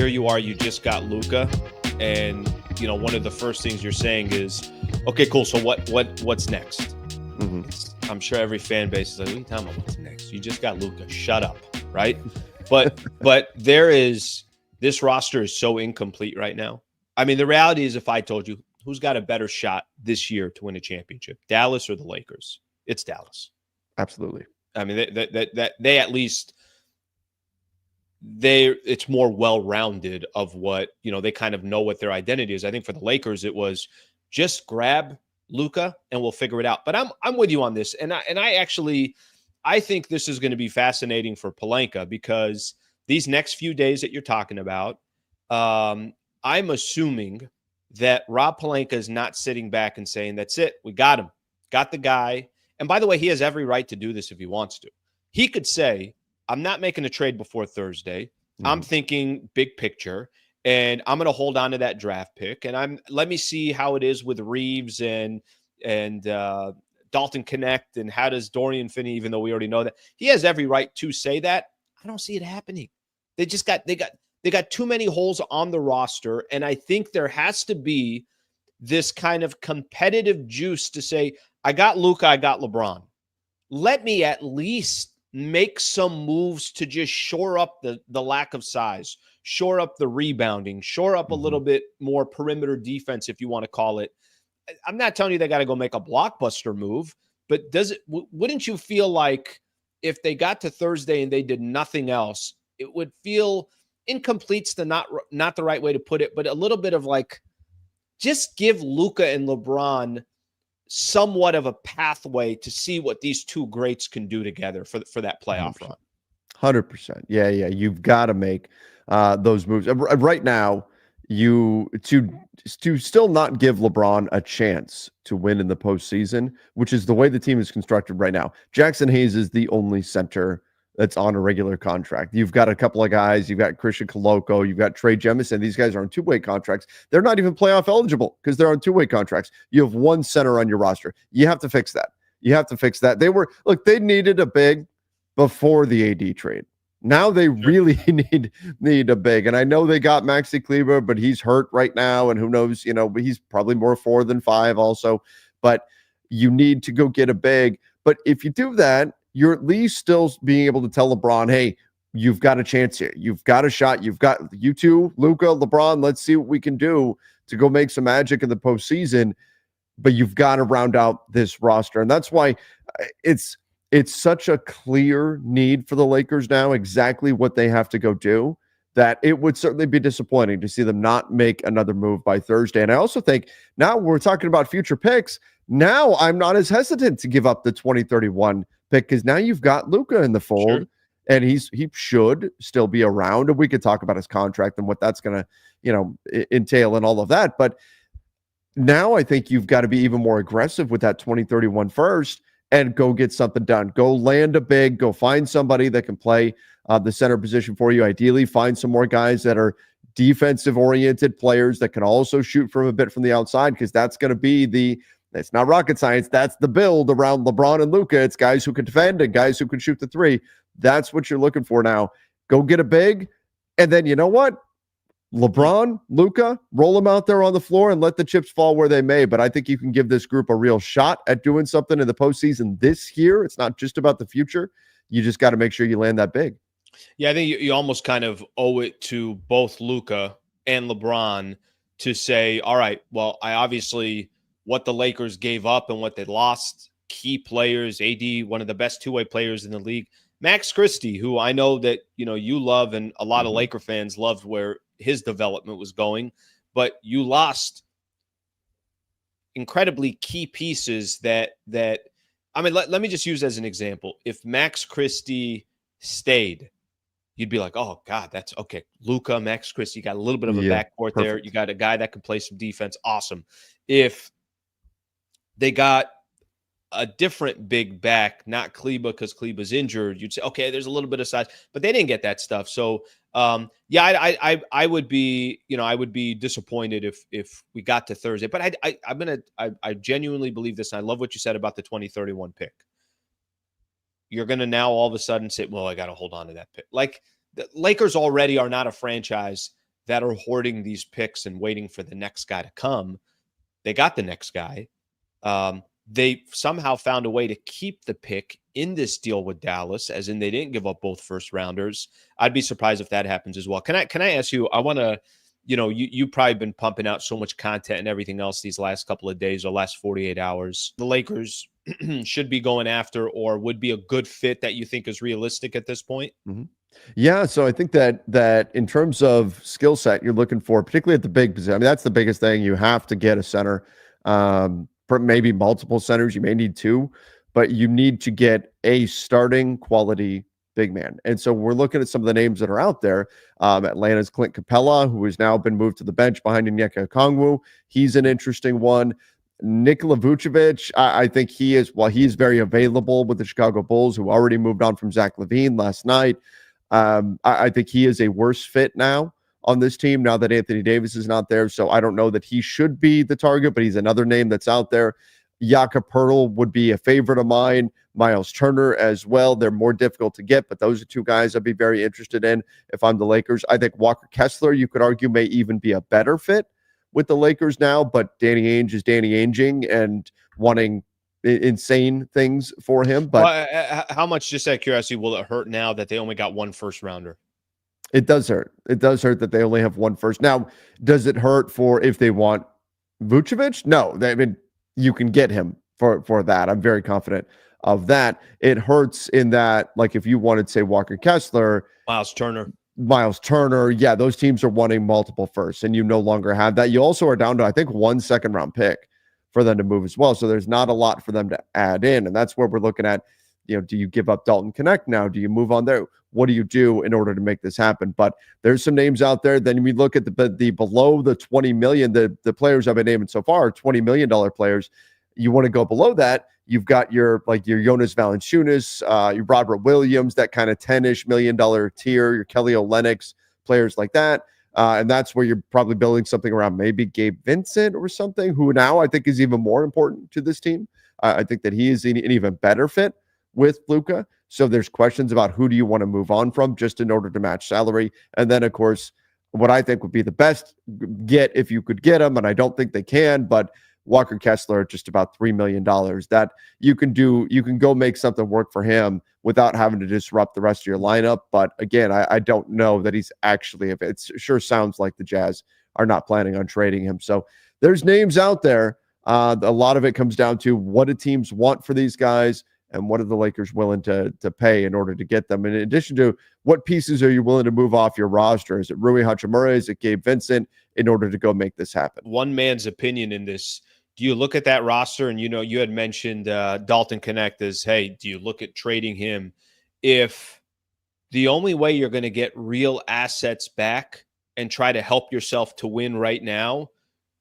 here you are, you just got Luka, and one of the first things you're saying is, okay, cool. So what's next? Mm-hmm. I'm sure every fan base is like, what are you talking about? What's next? You just got Luka. Shut up, right? But this roster is so incomplete right now. I mean, the reality is, if I told you who's got a better shot this year to win a championship, Dallas or the Lakers, it's Dallas. Absolutely. I mean, they at least it's more well-rounded of what, they kind of know what their identity is. I think for the Lakers, it was just grab Luka and we'll figure it out. But I'm with you on this. And I think this is going to be fascinating for Pelinka, because these next few days that you're talking about, I'm assuming that Rob Pelinka is not sitting back and saying, that's it, we got him, got the guy. And by the way, he has every right to do this if he wants to. He could say, I'm not making a trade before Thursday. I'm thinking big picture, and I'm going to hold on to that draft pick. And let me see how it is with Reaves and Dalton Connect, and how does Dorian Finney, even though we already know that. He has every right to say that. I don't see it happening. They got too many holes on the roster, and I think there has to be this kind of competitive juice to say, I got Luka, I got LeBron. Let me at least make some moves to just shore up the lack of size, shore up the rebounding, shore up a little bit more perimeter defense, if you want to call it. I'm not telling you they got to go make a blockbuster move, but wouldn't you feel like if they got to Thursday and they did nothing else, it would feel incomplete's not the right way to put it, but a little bit of like, just give Luka and LeBron somewhat of a pathway to see what these two greats can do together for that playoff 100%. run. 100%. Yeah. You've got to make those moves right now. To still not give LeBron a chance to win in the postseason, which is the way the team is constructed right now. Jackson Hayes is the only center that's on a regular contract. You've got a couple of guys. You've got Christian Koloko. You've got Trey Jemison. These guys are on two-way contracts. They're not even playoff eligible because they're on two-way contracts. You have one center on your roster. You have to fix that. They needed a big before the AD trade. Now they really need a big. And I know they got Maxi Kleber, but he's hurt right now. And who knows, he's probably more 4 than 5 also. But you need to go get a big. But if you do that, you're at least still being able to tell LeBron, hey, you've got a chance here. You've got a shot. You've got you two, Luka, LeBron. Let's see what we can do to go make some magic in the postseason. But you've got to round out this roster. And that's why it's such a clear need for the Lakers now, exactly what they have to go do, that it would certainly be disappointing to see them not make another move by Thursday. And I also think now we're talking about future picks. Now I'm not as hesitant to give up the 2031 pick, because now you've got Luka in the fold, and he should still be around. And we could talk about his contract and what that's going to, entail and all of that. But now I think you've got to be even more aggressive with that 2031 first and go get something done. Go land a big, go find somebody that can play the center position for you. Ideally, find some more guys that are defensive-oriented players that can also shoot from a bit from the outside, because that's going to be it's not rocket science. That's the build around LeBron and Luka. It's guys who can defend and guys who can shoot the three. That's what you're looking for now. Go get a big, and then you know what? LeBron, Luka, roll them out there on the floor and let the chips fall where they may. But I think you can give this group a real shot at doing something in the postseason this year. It's not just about the future. You just got to make sure you land that big. Yeah, I think you almost kind of owe it to both Luka and LeBron to say, all right, well, I obviously what the Lakers gave up and what they lost, key players, AD, one of the best two-way players in the league, Max Christie, who I know that, you love, and a lot of Laker fans loved where his development was going, but you lost incredibly key pieces that I mean, let me just use as an example. If Max Christie stayed, you'd be like, oh God, that's okay. Luka, Max Christie, you got a little bit of a backcourt there. You got a guy that can play some defense. Awesome. If they got a different big back, not Kleba, because Kleba's injured, you'd say, okay, there's a little bit of size, but they didn't get that stuff. So I would be, I would be disappointed if we got to Thursday, but I genuinely believe this. And I love what you said about the 2031 pick. You're going to now all of a sudden say, well, I got to hold on to that pick. Like, the Lakers already are not a franchise that are hoarding these picks and waiting for the next guy to come. They got the next guy. They somehow found a way to keep the pick in this deal with Dallas, as in they didn't give up both first rounders. I'd be surprised if that happens as well. Can I ask you, I want to, you've probably been pumping out so much content and everything else these last couple of days or last 48 hours. The Lakers should be going after, or would be a good fit that you think is realistic at this point? Mm-hmm. Yeah, so I think that in terms of skill set, you're looking for, particularly at the big position. I mean, that's the biggest thing. You have to get a center, maybe multiple centers. You may need two, but you need to get a starting quality big man. And so we're looking at some of the names that are out there. Atlanta's Clint Capella, who has now been moved to the bench behind Onyeka Okongwu. He's an interesting one. Nikola Vucevic, I think he's very available with the Chicago Bulls, who already moved on from Zach LaVine last night. I think he is a worse fit now on this team now that Anthony Davis is not there. So I don't know that he should be the target, but he's another name that's out there. Jakob Poeltl would be a favorite of mine. Miles Turner as well. They're more difficult to get, but those are two guys I'd be very interested in if I'm the Lakers. I think Walker Kessler, you could argue, may even be a better fit with the Lakers now, but Danny Ainge is Danny Ainging and wanting insane things for him. But how much, just out of curiosity, will it hurt now that they only got one first rounder? It does hurt. It does hurt that they only have one first. Now, does it hurt for if they want Vucevic? No, I mean, you can get him for that. I'm very confident of that. It hurts in that, like, if you wanted, say, Walker Kessler, Miles Turner, yeah, those teams are wanting multiple firsts, and you no longer have that. You also are down to, I think, 1 second-round pick for them to move as well. So there's not a lot for them to add in, and that's where we're looking at. Do you give up Dalton Connect now? Do you move on there? What do you do in order to make this happen? But there's some names out there. Then we look at the below the 20 million, the players I've been naming so far, $20 million players. You want to go below that. You've got your Jonas Valanciunas, your Robert Williams, that kind of $10-ish million tier, your Kelly Olynyk, players like that. And that's where you're probably building something around maybe Gabe Vincent or something, who now I think is even more important to this team. I think that he is an even better fit with Luka. So there's questions about who do you want to move on from just in order to match salary. And then, of course, what I think would be the best get if you could get him, and I don't think they can, but Walker Kessler at just about $3 million that you can go make something work for him without having to disrupt the rest of your lineup. But again, I don't know that he's actually, if it sure sounds like the Jazz are not planning on trading him. So there's names out there. A lot of it comes down to what do teams want for these guys and what are the Lakers willing to pay in order to get them. In addition to what pieces are you willing to move off your roster? Is it Rui Hachimura? Is it Gabe Vincent in order to go make this happen? One man's opinion in this. Do you look at that roster and, you had mentioned Dalton Connect as, hey, do you look at trading him? If the only way you're going to get real assets back and try to help yourself to win right now,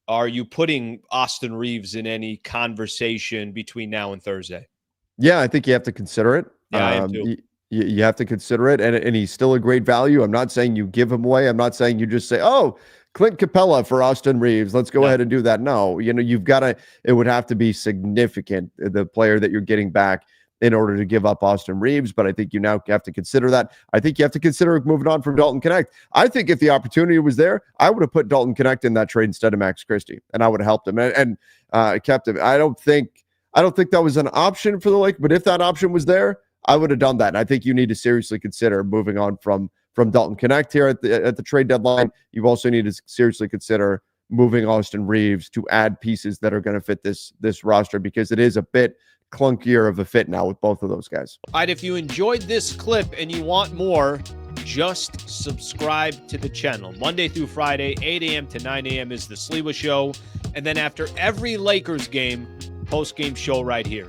are you putting Austin Reaves in any conversation between now and Thursday? Yeah, I think you have to consider it. Yeah, I am too. You have to consider it, and he's still a great value. I'm not saying you give him away. I'm not saying you just say, oh, Clint Capella for Austin Reaves. Let's go ahead and do that. No, you've got to, it would have to be significant, the player that you're getting back, in order to give up Austin Reaves. But I think you now have to consider that. I think you have to consider moving on from Dalton Connect. I think if the opportunity was there, I would have put Dalton Connect in that trade instead of Max Christie, and I would have helped him and kept him. I don't think that was an option for the Lakers, but if that option was there, I would have done that. And I think you need to seriously consider moving on from Dalton Connect here at the trade deadline. You also need to seriously consider moving Austin Reaves to add pieces that are going to fit this roster, because it is a bit clunkier of a fit now with both of those guys. All right, if you enjoyed this clip and you want more, just subscribe to the channel. Monday through Friday, 8 a.m. to 9 a.m. is the Sliwa Show. And then after every Lakers game, post-game show right here.